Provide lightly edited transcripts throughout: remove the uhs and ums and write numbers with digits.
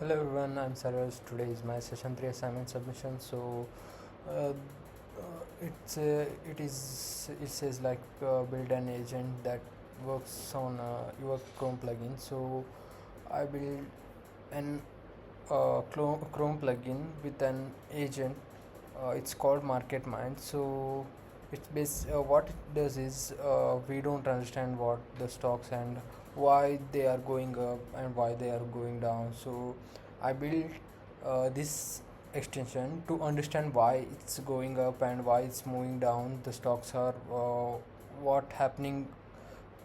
Hello everyone, I'm Saraj. Today is my session 3 assignment submission. Uh, it says like build an agent that works on your Chrome plugin. So I built an Chrome plugin with an agent. It's called MarketMind. So what it does is we don't understand what the stocks and why they are going up and why they are going down. So I built this extension to understand why it's going up and why it's moving down. The stocks are what happening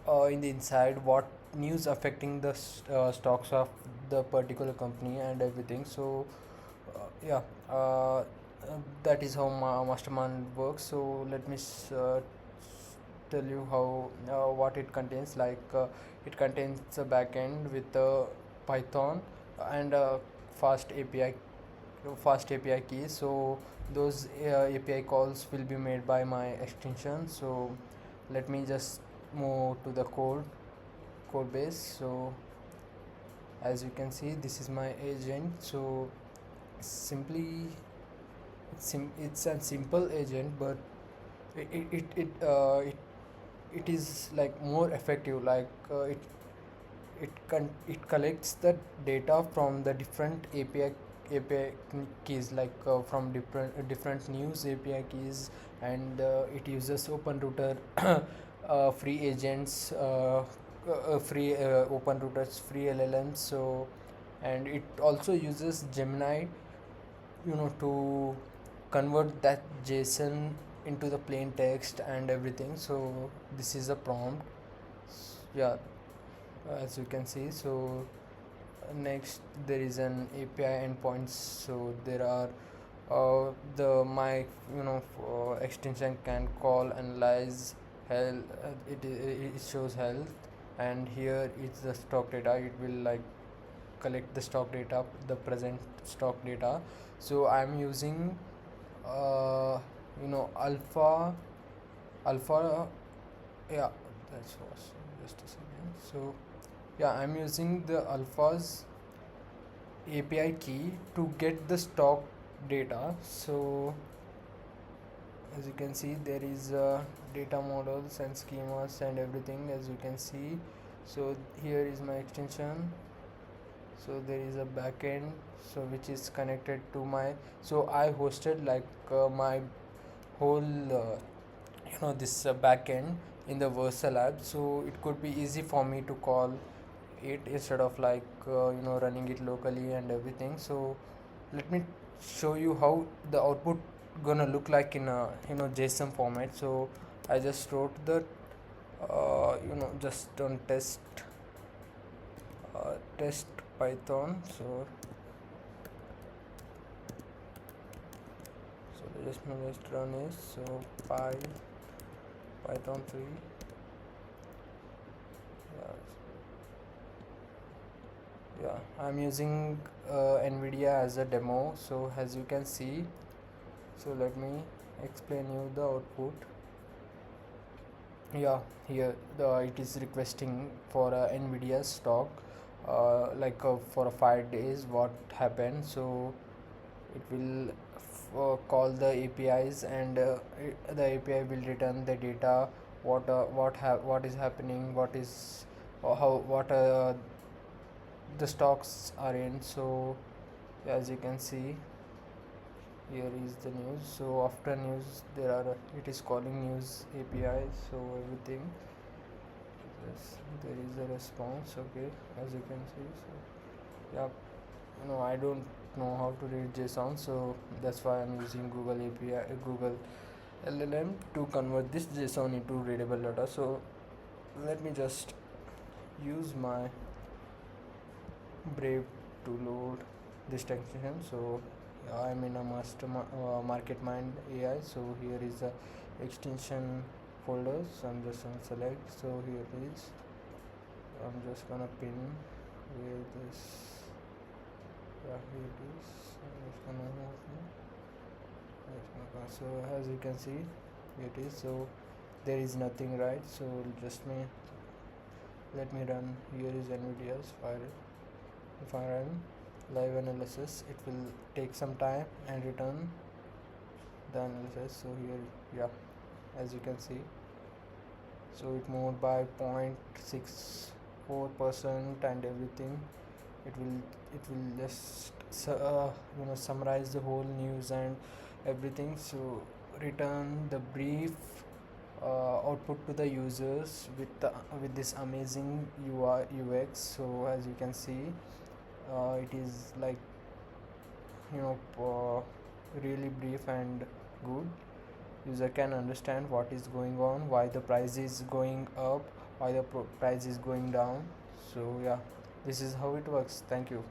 in the inside, what news affecting the stocks of the particular company and everything. So yeah, that is how mastermind works. So let me tell you how what it contains. It contains a backend with Python and fast API fast API keys. So those API calls will be made by my extension. So let me just move to the code base. So as you can see, this is my agent. So simply it's a simple agent, but it is like more effective. It collects the data from the different API keys, from different news API keys, and it uses OpenRouter free agents, free OpenRouters, free LLMs. So and it also uses Gemini, to convert that JSON into the plain text and everything. So this is a prompt. Yeah, as you can see. So next there is an API endpoints. So there are the my extension can call, analyze health. It shows health, and here is the stock data. It will like collect the stock data, the present stock data. So I'm using alpha. Yeah, that's was just a second. So yeah, I'm using the alphas API key to get the stock data. So as you can see, there is data models and schemas and everything, as you can see. So here is my extension. So there is a backend, so which is connected to my. So I hosted my whole this backend in the Versa lab. So it could be easy for me to call it instead of running it locally and everything. So let me show you how the output gonna look like in a JSON format. So I just wrote that just on test Python. So just run is so Python 3. Yeah, yeah, I'm using NVDA as a demo. So as you can see, so let me explain you the output. Yeah, here it is requesting for NVIDIA stock, for 5 days what happened. So it will call the APIs, and the API will return the data, what is happening, what is how what the stocks are in. So as you can see, here is the news. So after news there are it is calling news API. So everything, yes, there is a response. Okay, as you can see. So yeah, I don't know how to read JSON, so that's why I'm using Google API, Google LLM to convert this JSON into readable data. So let me just use my Brave to load this extension. So I'm in a MarketMind AI. So here is the extension folder. So I'm just gonna select. So here it is. I'm just gonna pin where this. Yeah, here it is. I'm just gonna so as you can see, here it is. So there is nothing, right? So just let me run. Here is NVIDIA's file. If I run, live analysis. It will take some time and return the analysis. So here, yeah, as you can see, so it moved by 0.64% and everything. It will just summarize the whole news and everything. So return the brief output to the users with this amazing UI UX. So as you can see, it is like really brief and good. User can understand what is going on, why the price is going up, why the price is going down. So yeah, this is how it works. Thank you.